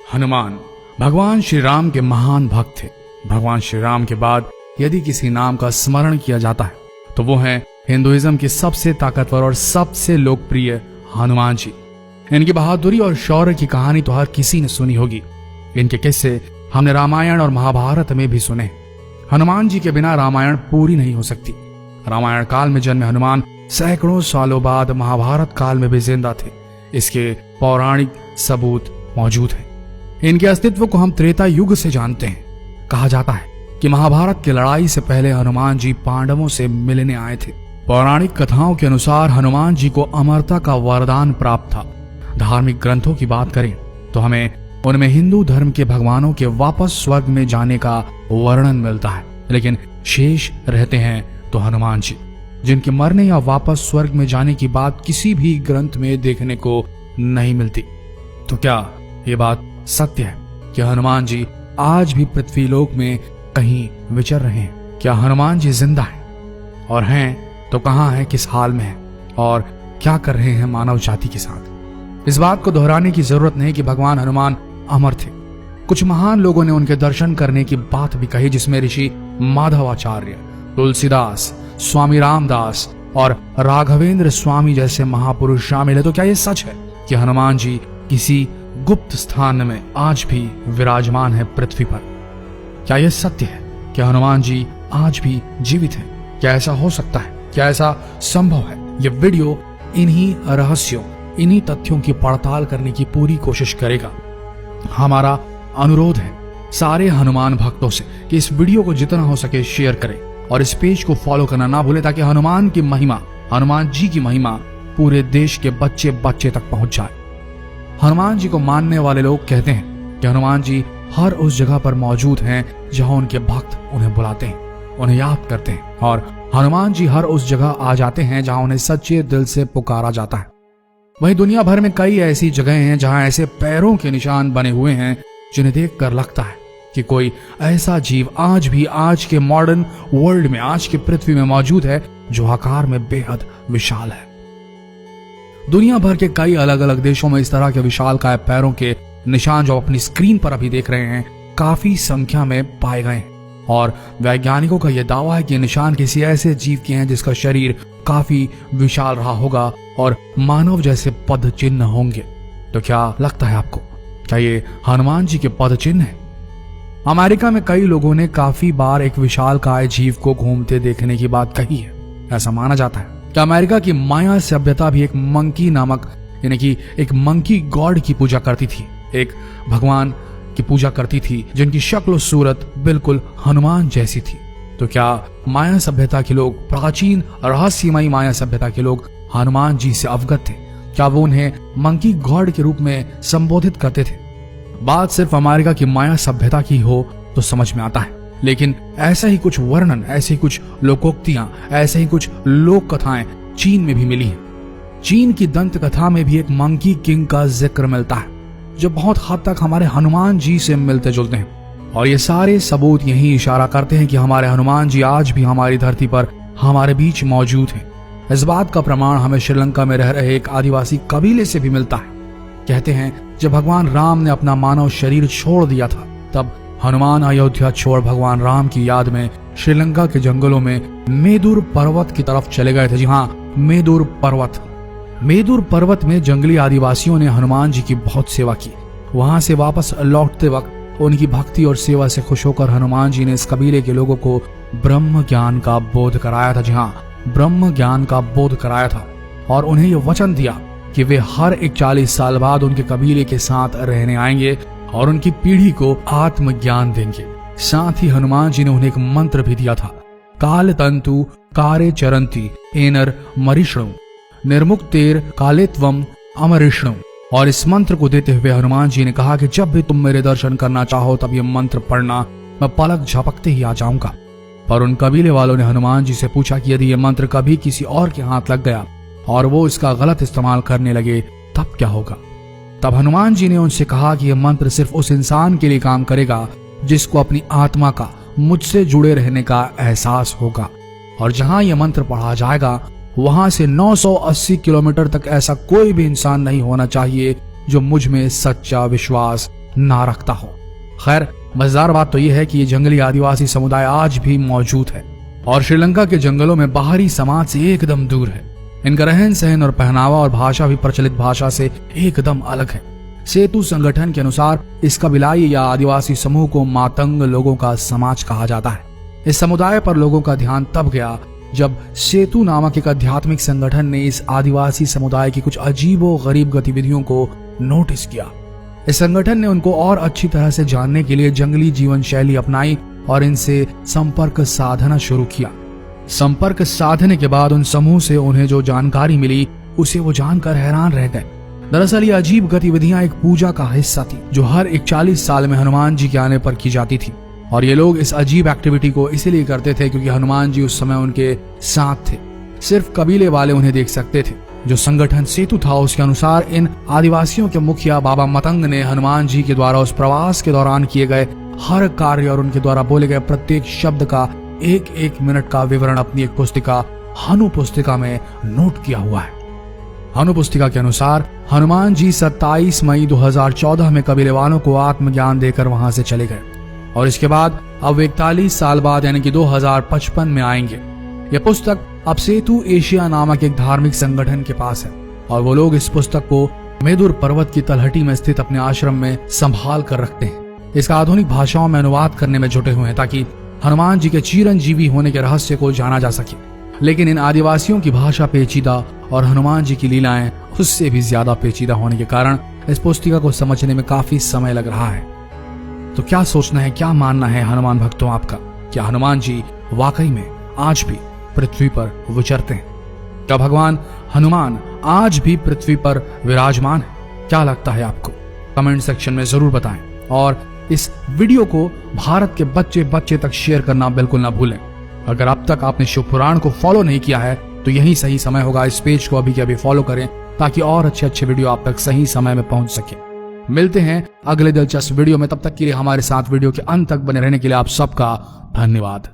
हनुमान भगवान श्री राम के महान भक्त थे। भगवान श्री राम के बाद यदि किसी नाम का स्मरण किया जाता है तो वो है हिंदुइज्म के सबसे ताकतवर और सबसे लोकप्रिय हनुमान जी। इनकी बहादुरी और शौर्य की कहानी तो हर किसी ने सुनी होगी। इनके किस्से हमने रामायण और महाभारत में भी सुने। हनुमान जी के बिना रामायण पूरी नहीं हो सकती। रामायण काल में जन्मे हनुमान सैकड़ों सालों बाद महाभारत काल में भी जिंदा थे। इसके पौराणिक सबूत मौजूद हैं। इनके अस्तित्व को हम त्रेता युग से जानते हैं। कहा जाता है कि महाभारत की लड़ाई से पहले हनुमान जी पांडवों से मिलने आए थे। पौराणिक कथाओं के अनुसार हनुमान जी को अमरता का वरदान प्राप्त था। धार्मिक ग्रंथों की बात करें तो हमें उनमें हिंदू धर्म के भगवानों के वापस स्वर्ग में जाने का वर्णन मिलता है, लेकिन शेष रहते हैं तो हनुमान जी, जिनके मरने या वापस स्वर्ग में जाने की बात किसी भी ग्रंथ में देखने को नहीं मिलती। तो क्या ये बात सत्य है कि हनुमान जी आज भी पृथ्वीलोक में कहीं विचर रहे हैं? क्या हनुमान जी जिंदा हैं? और हैं तो कहां हैं, किस हाल में हैं और क्या कर रहे हैं मानव जाति के साथ? इस बात को दोहराने की जरूरत नहीं कि भगवान हनुमान अमर थे। कुछ महान लोगों ने उनके दर्शन करने की बात भी कही, जिसमें ऋषि माधवाचार्य, तुलसीदास, स्वामी रामदास और राघवेंद्र स्वामी जैसे महापुरुष शामिल है। तो क्या यह सच है कि हनुमान जी किसी गुप्त स्थान में आज भी विराजमान है पृथ्वी पर? क्या यह सत्य है कि हनुमान जी आज भी जीवित हैं? क्या ऐसा हो सकता है? क्या ऐसा संभव है? यह वीडियो इन्हीं रहस्यों, इन्हीं तथ्यों की पड़ताल करने की पूरी कोशिश करेगा। हमारा अनुरोध है सारे हनुमान भक्तों से कि इस वीडियो को जितना हो सके शेयर करें और इस पेज को फॉलो करना ना भूलें, ताकि हनुमान की महिमा, हनुमान जी की महिमा पूरे देश के बच्चे बच्चे तक पहुंच जाए। हनुमान जी को मानने वाले लोग कहते हैं कि हनुमान जी हर उस जगह पर मौजूद हैं जहां उनके भक्त उन्हें बुलाते हैं, उन्हें याद करते हैं, और हनुमान जी हर उस जगह आ जाते हैं जहां उन्हें सच्चे दिल से पुकारा जाता है। वहीं दुनिया भर में कई ऐसी जगहें हैं जहां ऐसे पैरों के निशान बने हुए हैं जिन्हें देखकर लगता है कि कोई ऐसा जीव आज भी आज के मॉडर्न वर्ल्ड में, आज की पृथ्वी में मौजूद है जो आकार में बेहद विशाल है। दुनिया भर के कई अलग अलग देशों में इस तरह के विशालकाय पैरों के निशान जो अपनी स्क्रीन पर अभी देख रहे हैं काफी संख्या में पाए गए हैं, और वैज्ञानिकों का यह दावा है कि निशान किसी ऐसे जीव के हैं जिसका शरीर काफी विशाल रहा होगा और मानव जैसे पद चिन्ह होंगे। तो क्या लगता है आपको, क्या ये हनुमान जी के पद चिन्ह हैं? अमेरिका में कई लोगों ने काफी बार एक विशालकाय जीव को घूमते देखने की बात कही है। ऐसा माना जाता है कि अमेरिका की माया सभ्यता भी एक मंकी नामक, यानी कि एक मंकी गॉड की पूजा करती थी, एक भगवान की पूजा करती थी जिनकी शक्ल और सूरत बिल्कुल हनुमान जैसी थी। तो क्या माया सभ्यता के लोग, प्राचीन रहस्यमयी माया सभ्यता के लोग हनुमान जी से अवगत थे? क्या वो उन्हें मंकी गॉड के रूप में संबोधित करते थे? बात सिर्फ अमेरिका की माया सभ्यता की हो तो समझ में आता है, लेकिन ऐसा ही कुछ वर्णन, ऐसी कुछ लोकोक्तियां, ऐसे ही कुछ लोक कथाएं चीन में भी मिली हैं। चीन की दंत कथा में भी एक मंकी किंग का जिक्र मिलता है जो बहुत हद तक हमारे हनुमान जी से मिलते जुलते हैं, और ये सारे सबूत यही इशारा करते हैं कि हमारे हनुमान जी आज भी हमारी धरती पर हमारे बीच मौजूद हैं। इस बात का प्रमाण हमें श्रीलंका में रह रहे एक आदिवासी कबीले से भी मिलता है। कहते हैं जब भगवान राम ने अपना मानव शरीर छोड़ दिया था, तब हनुमान अयोध्या छोड़ भगवान राम की याद में श्रीलंका के जंगलों में मेदुर पर्वत की तरफ चले गए थे। जी हाँ, मेदुर पर्वत। मेदुर पर्वत में जंगली आदिवासियों ने हनुमान जी की बहुत सेवा की। वहां से वापस लौटते वक्त उनकी भक्ति और सेवा से खुश होकर हनुमान जी ने इस कबीले के लोगों को ब्रह्म ज्ञान का बोध कराया था। जी हाँ, ब्रह्म ज्ञान का बोध कराया था, और उन्हें यह वचन दिया कि वे हर एक 40 साल बाद उनके कबीले के साथ रहने आएंगे और उनकी पीढ़ी को आत्मज्ञान देंगे। साथ ही हनुमान जी ने उन्हें एक मंत्र भी दिया था, काल तंतु कारे चरंती एनर मरिष्णु निर्मुक्तेर कालेत्वम अमरिष्णु। और इस मंत्र को देते हुए हनुमान जी ने कहा कि जब भी तुम मेरे दर्शन करना चाहो तब ये मंत्र पढ़ना, मैं पलक झपकते ही आ जाऊंगा। पर उन कबीले वालों ने हनुमान जी से पूछा कि यदि ये मंत्र कभी किसी और के हाथ लग गया और वो इसका गलत इस्तेमाल करने लगे तब क्या होगा? तब हनुमान जी ने उनसे कहा कि यह मंत्र सिर्फ उस इंसान के लिए काम करेगा जिसको अपनी आत्मा का, मुझसे जुड़े रहने का एहसास होगा, और जहां यह मंत्र पढ़ा जाएगा वहां से 980 किलोमीटर तक ऐसा कोई भी इंसान नहीं होना चाहिए जो मुझ में सच्चा विश्वास ना रखता हो। खैर, मजेदार बात तो यह है कि ये जंगली आदिवासी समुदाय आज भी मौजूद है और श्रीलंका के जंगलों में बाहरी समाज से एकदम दूर है। इनका रहन सहन और पहनावा और भाषा भी प्रचलित भाषा से एकदम अलग है। सेतु संगठन के अनुसार इस कबीलाई या आदिवासी समूह को मातंग लोगों का समाज कहा जाता है। इस समुदाय पर लोगों का ध्यान तब गया जब सेतु नामक एक आध्यात्मिक संगठन ने इस आदिवासी समुदाय की कुछ अजीबो गरीब गतिविधियों को नोटिस किया। इस संगठन ने उनको और अच्छी तरह से जानने के लिए जंगली जीवन शैली अपनाई और इनसे संपर्क साधना शुरू किया। संपर्क साधने के बाद उन समूह से उन्हें जो जानकारी मिली उसे वो जानकर हैरान रह गए। दरअसल ये अजीब गतिविधियां एक पूजा का हिस्सा थी जो हर 41 साल में हनुमान जी के आने पर की जाती थी और ये लोग इस अजीब एक्टिविटी को इसीलिए करते थे क्योंकि हनुमान जी उस समय उनके साथ थे। सिर्फ कबीले वाले उन्हें देख सकते थे। जो संगठन सेतु था उसके अनुसार इन आदिवासियों के मुखिया बाबा मतंग ने हनुमान जी के द्वारा उस प्रवास के दौरान किए गए हर कार्य और उनके द्वारा बोले गए प्रत्येक शब्द का एक मिनट का विवरण अपनी एक पुस्तिका हनु पुस्तिका में नोट किया हुआ है। हनु पुस्तिका के अनुसार हनुमान जी 27 मई 2014 में कबीले वालों को आत्मज्ञान देकर वहां से चले गए और इसके बाद अब 41 साल बाद यानी कि 2055 में आएंगे। यह पुस्तक अब सेतु एशिया नामक एक धार्मिक संगठन के पास है और वो लोग इस पुस्तक को मेदुर पर्वत की तलहटी में स्थित अपने आश्रम में संभाल कर रखते हैं। इसका आधुनिक भाषाओं में अनुवाद करने में जुटे हुए हैं ताकि हनुमान जी के चिरंजीवी होने के रहस्य को जाना जा सके। लेकिन इन आदिवासियों की भाषा पेचीदा और हनुमान जी की लीलाएं उससे भी ज्यादा पेचीदा होने के कारण इस पुस्तिका को समझने में काफी समय लग रहा है। तो क्या सोचना है, क्या मानना है हनुमान भक्तों आपका? क्या हनुमान जी वाकई में आज भी पृथ्वी पर विचरते हैं? क्या भगवान हनुमान आज भी पृथ्वी पर विराजमान है? क्या लगता है आपको? कमेंट सेक्शन में जरूर बताएं और इस वीडियो को भारत के बच्चे बच्चे तक शेयर करना बिल्कुल ना भूलें। अगर अब तक आपने शिव पुराण को फॉलो नहीं किया है तो यही सही समय होगा, इस पेज को अभी के अभी फॉलो करें ताकि और अच्छे वीडियो आप तक सही समय में पहुंच सके। मिलते हैं अगले दिलचस्प वीडियो में, तब तक के लिए हमारे साथ वीडियो के अंत तक बने रहने के लिए आप सबका धन्यवाद।